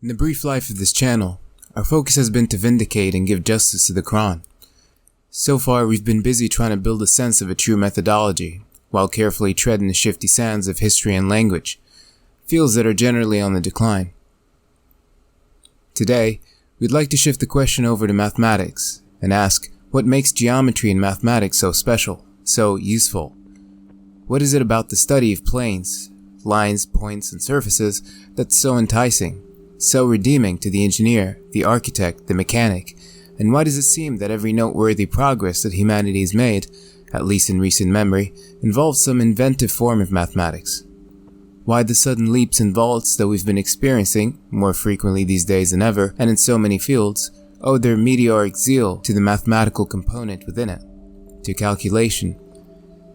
In the brief life of this channel, our focus has been to vindicate and give justice to the Quran. So far, we've been busy trying to build a sense of a true methodology, while carefully treading the shifty sands of history and language, fields that are generally on the decline. Today, we'd like to shift the question over to mathematics, and ask, what makes geometry and mathematics so special, so useful? What is it about the study of planes, lines, points, and surfaces that's so enticing, so redeeming to the engineer, the architect, the mechanic, and why does it seem that every noteworthy progress that humanity has made, at least in recent memory, involves some inventive form of mathematics? Why the sudden leaps and vaults that we've been experiencing, more frequently these days than ever, and in so many fields, owe their meteoric zeal to the mathematical component within it, to calculation.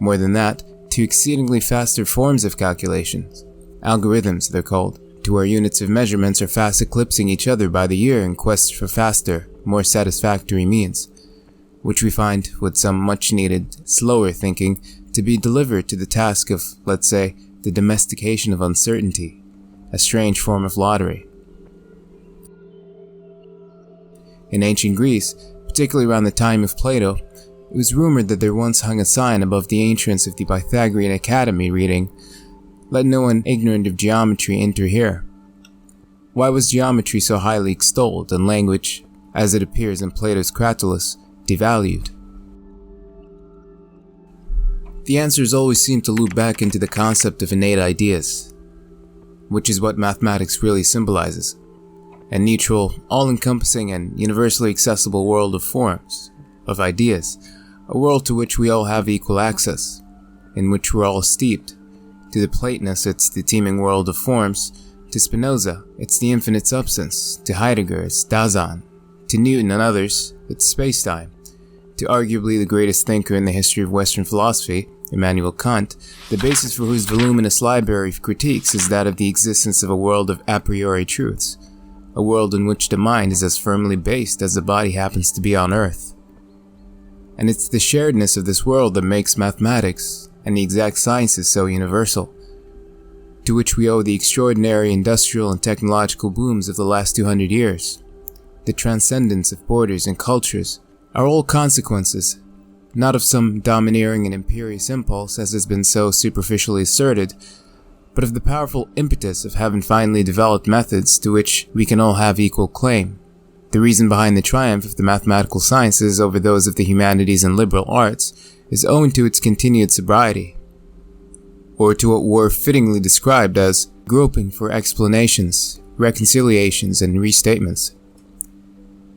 More than that, to exceedingly faster forms of calculations, algorithms they're called, to where units of measurements are fast eclipsing each other by the year in quest for faster, more satisfactory means, which we find, with some much-needed, slower thinking, to be delivered to the task of, let's say, the domestication of uncertainty, a strange form of lottery. In ancient Greece, particularly around the time of Plato, it was rumored that there once hung a sign above the entrance of the Pythagorean Academy reading, "Let no one ignorant of geometry enter here." Why was geometry so highly extolled and language, as it appears in Plato's Cratylus, devalued? The answers always seem to loop back into the concept of innate ideas, which is what mathematics really symbolizes. A neutral, all-encompassing and universally accessible world of forms, of ideas, a world to which we all have equal access, in which we're all steeped. To the Platonists, it's the teeming world of forms. To Spinoza, it's the infinite substance. To Heidegger, it's Dasein. To Newton and others, it's space-time. To arguably the greatest thinker in the history of Western philosophy, Immanuel Kant, the basis for whose voluminous library of critiques is that of the existence of a world of a priori truths, a world in which the mind is as firmly based as the body happens to be on Earth. And it's the sharedness of this world that makes mathematics and the exact sciences so universal, to which we owe the extraordinary industrial and technological booms of the last 200 years. The transcendence of borders and cultures are all consequences, not of some domineering and imperious impulse as has been so superficially asserted, but of the powerful impetus of having finally developed methods to which we can all have equal claim. The reason behind the triumph of the mathematical sciences over those of the humanities and liberal arts is owing to its continued sobriety, or to what were fittingly described as groping for explanations, reconciliations, and restatements.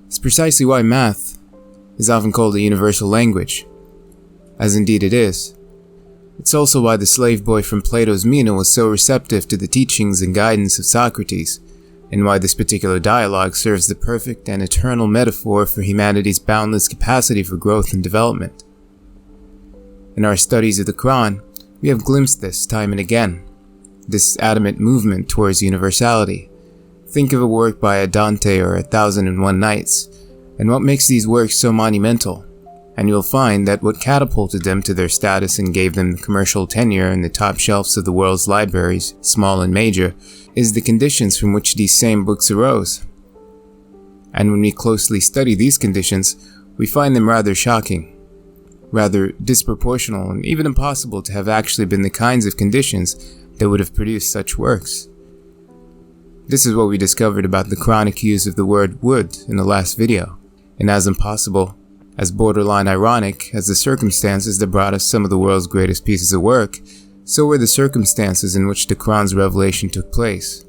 It's precisely why math is often called a universal language, as indeed it is. It's also why the slave boy from Plato's Meno was so receptive to the teachings and guidance of Socrates, and why this particular dialogue serves the perfect and eternal metaphor for humanity's boundless capacity for growth and development. In our studies of the Quran, we have glimpsed this time and again, this adamant movement towards universality. Think of a work by a Dante or 1001 Nights, and what makes these works so monumental, and you'll find that what catapulted them to their status and gave them commercial tenure in the top shelves of the world's libraries, small and major, is the conditions from which these same books arose. And when we closely study these conditions, we find them rather shocking, rather disproportional, and even impossible to have actually been the kinds of conditions that would have produced such works. This is what we discovered about the Quranic use of the word would in the last video, and as impossible, as borderline ironic as the circumstances that brought us some of the world's greatest pieces of work, so were the circumstances in which the Quran's revelation took place.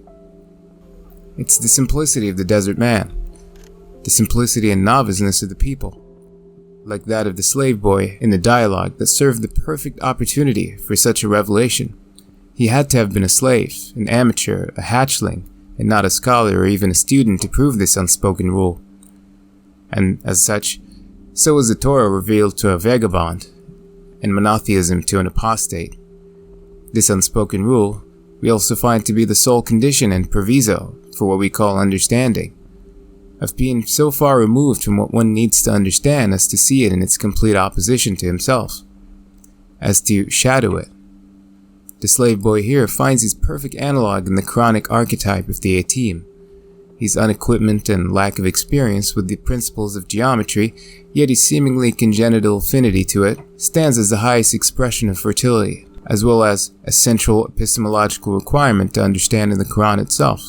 It's the simplicity of the desert man, the simplicity and noviceness of the people, like that of the slave boy in the dialogue, that served the perfect opportunity for such a revelation. He had to have been a slave, an amateur, a hatchling, and not a scholar or even a student to prove this unspoken rule. And as such, so was the Torah revealed to a vagabond, and monotheism to an apostate. This unspoken rule we also find to be the sole condition and proviso for what we call understanding, of being so far removed from what one needs to understand as to see it in its complete opposition to himself, as to shadow it. The slave boy here finds his perfect analog in the Quranic archetype of the Yatim, his unequipment and lack of experience with the principles of geometry, yet his seemingly congenital affinity to it, stands as the highest expression of fertility, as well as a central epistemological requirement to understand in the Quran itself,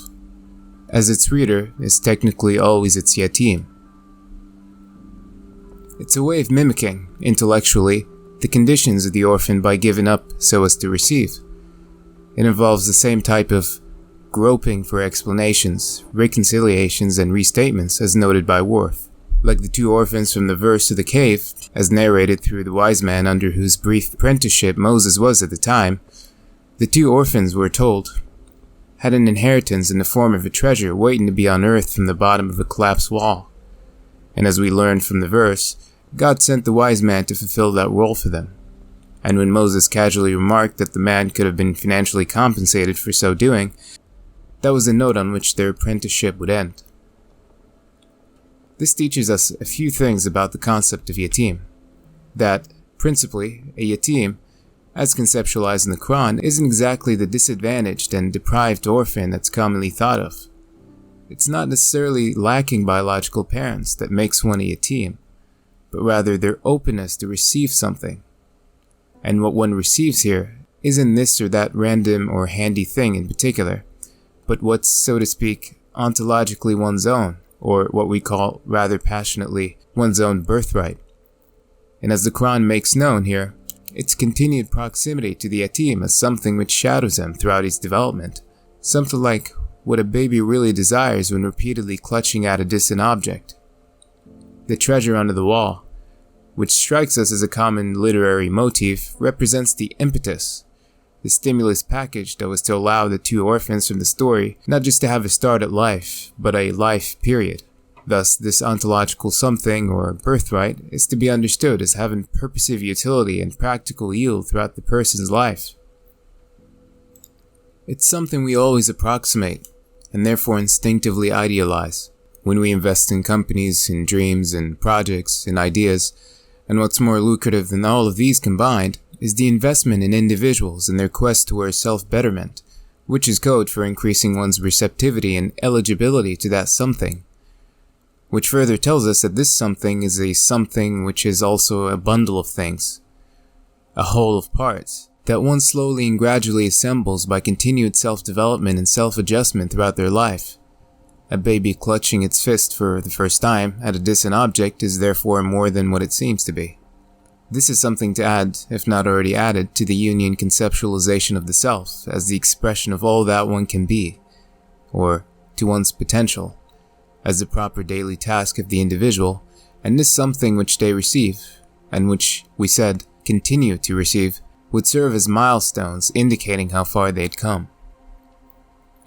as its reader is technically always its yatim. It's a way of mimicking, intellectually, the conditions of the orphan by giving up so as to receive. It involves the same type of groping for explanations, reconciliations, and restatements as noted by Worf. Like the two orphans from the verse of the cave, as narrated through the wise man under whose brief apprenticeship Moses was at the time, the two orphans, we're told, had an inheritance in the form of a treasure waiting to be unearthed from the bottom of a collapsed wall. And as we learned from the verse, God sent the wise man to fulfill that role for them. And when Moses casually remarked that the man could have been financially compensated for so doing, that was the note on which their apprenticeship would end. This teaches us a few things about the concept of yatim. That, principally, a yatim, as conceptualized in the Quran, isn't exactly the disadvantaged and deprived orphan that's commonly thought of. It's not necessarily lacking biological parents that makes one a yatim, but rather their openness to receive something. And what one receives here isn't this or that random or handy thing in particular, but what's, so to speak, ontologically one's own, or what we call, rather passionately, one's own birthright. And as the Quran makes known here, its continued proximity to the yatim as something which shadows him throughout his development, something like what a baby really desires when repeatedly clutching at a distant object. The treasure under the wall, which strikes us as a common literary motif, represents the impetus, the stimulus package that was to allow the two orphans from the story not just to have a start at life, but a life period. Thus, this ontological something, or birthright, is to be understood as having purposive utility and practical yield throughout the person's life. It's something we always approximate, and therefore instinctively idealize, when we invest in companies, in dreams, in projects, in ideas, and what's more lucrative than all of these combined is the investment in individuals in their quest towards self-betterment, which is code for increasing one's receptivity and eligibility to that something, which further tells us that this something is a something which is also a bundle of things, a whole of parts, that one slowly and gradually assembles by continued self-development and self-adjustment throughout their life. A baby clutching its fist for the first time at a distant object is therefore more than what it seems to be. This is something to add, if not already added, to the Jungian conceptualization of the self as the expression of all that one can be, or to one's potential, as the proper daily task of the individual, and this something which they receive, and which, we said, continue to receive, would serve as milestones indicating how far they'd come.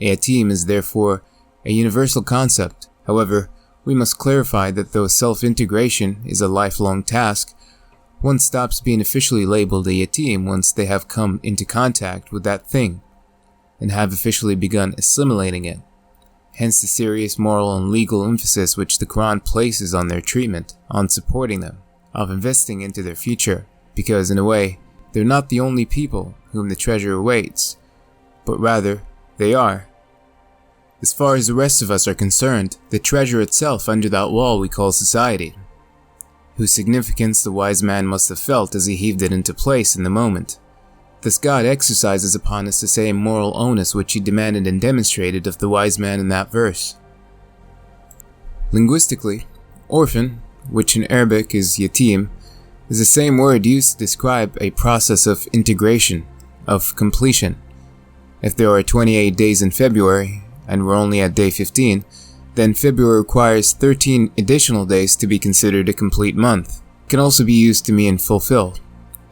A yatim is therefore a universal concept. However, we must clarify that though self-integration is a lifelong task, one stops being officially labeled a yatim once they have come into contact with that thing, and have officially begun assimilating it. Hence the serious moral and legal emphasis which the Quran places on their treatment, on supporting them, of investing into their future, because in a way, they're not the only people whom the treasure awaits, but rather, they are. As far as the rest of us are concerned, the treasure itself under that wall we call society, whose significance the wise man must have felt as he heaved it into place in the moment. Thus God exercises upon us the same moral onus which he demanded and demonstrated of the wise man in that verse. Linguistically, orphan, which in Arabic is yatim, is the same word used to describe a process of integration, of completion. If there are 28 days in February, and we're only at day 15, then February requires 13 additional days to be considered a complete month. It can also be used to mean fulfill,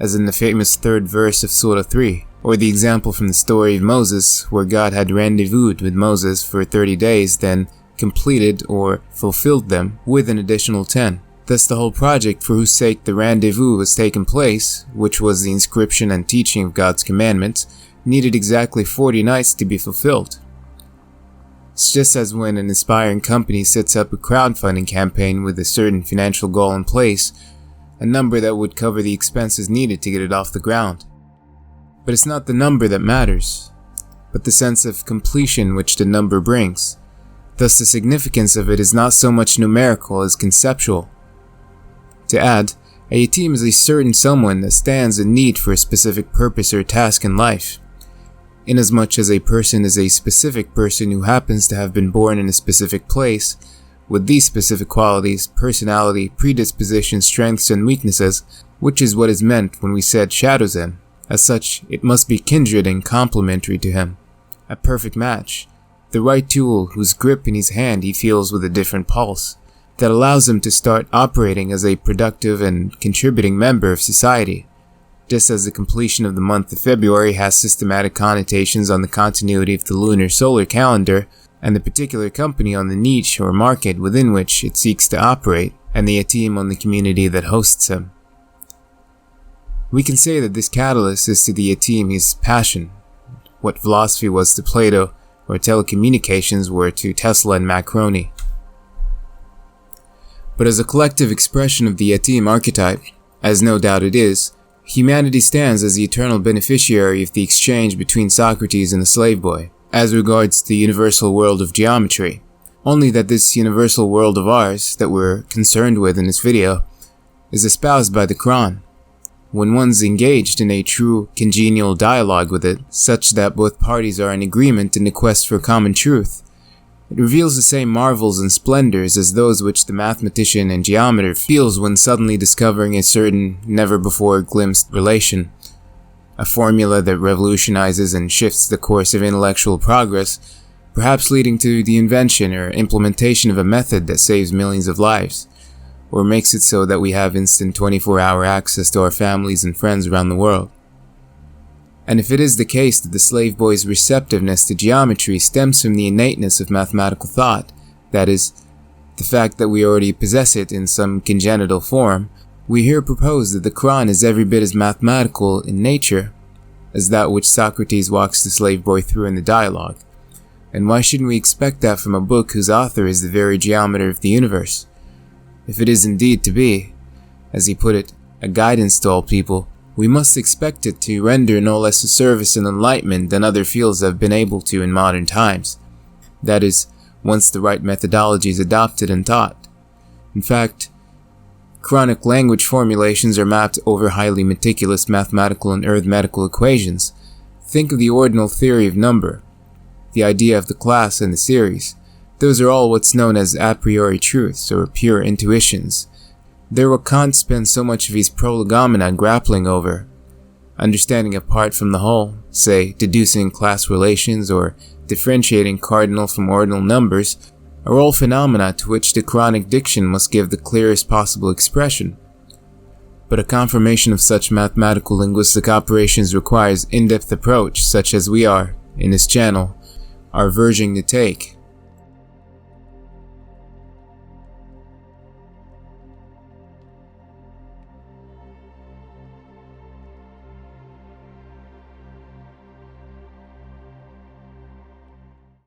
as in the famous third verse of Surah 3, or the example from the story of Moses, where God had rendezvoused with Moses for 30 days, then completed or fulfilled them with an additional 10. Thus the whole project for whose sake the rendezvous was taken place, which was the inscription and teaching of God's commandments, needed exactly 40 nights to be fulfilled. It's just as when an aspiring company sets up a crowdfunding campaign with a certain financial goal in place, a number that would cover the expenses needed to get it off the ground. But it's not the number that matters, but the sense of completion which the number brings, Thus the significance of it is not so much numerical as conceptual. To add, a yatim is a certain someone that stands in need for a specific purpose or task in life, inasmuch as a person is a specific person who happens to have been born in a specific place, with these specific qualities, personality, predisposition, strengths, and weaknesses, which is what is meant when we said shadows him. As such, it must be kindred and complementary to him, a perfect match, the right tool whose grip in his hand he feels with a different pulse, that allows him to start operating as a productive and contributing member of society, just as the completion of the month of February has systematic connotations on the continuity of the lunar solar calendar and the particular company on the niche or market within which it seeks to operate, and the yatim on the community that hosts him. We can say that this catalyst is to the yatim his passion, what philosophy was to Plato or telecommunications were to Tesla and Macroni. But as a collective expression of the yatim archetype, as no doubt it is, humanity stands as the eternal beneficiary of the exchange between Socrates and the slave boy, as regards the universal world of geometry, only that this universal world of ours that we're concerned with in this video is espoused by the Quran. When one's engaged in a true congenial dialogue with it, such that both parties are in agreement in the quest for common truth, it reveals the same marvels and splendors as those which the mathematician and geometer feels when suddenly discovering a certain never-before-glimpsed relation, a formula that revolutionizes and shifts the course of intellectual progress, perhaps leading to the invention or implementation of a method that saves millions of lives, or makes it so that we have instant 24-hour access to our families and friends around the world. And if it is the case that the slave boy's receptiveness to geometry stems from the innateness of mathematical thought, that is, the fact that we already possess it in some congenital form, we here propose that the Quran is every bit as mathematical in nature as that which Socrates walks the slave boy through in the dialogue. And why shouldn't we expect that from a book whose author is the very geometer of the universe? If it is indeed to be, as he put it, a guidance to all people, we must expect it to render no less a service and enlightenment than other fields have been able to in modern times. That is, once the right methodology is adopted and taught. In fact, Quranic language formulations are mapped over highly meticulous mathematical and arithmetical equations. Think of the ordinal theory of number, the idea of the class and the series. Those are all what's known as a priori truths or pure intuitions. They're what Kant spends so much of his prolegomena grappling over, understanding apart from the whole, say, deducing class relations or differentiating cardinal from ordinal numbers, are all phenomena to which the Quranic diction must give the clearest possible expression. But a confirmation of such mathematical linguistic operations requires in-depth approach such as we are, in this channel, are verging to take.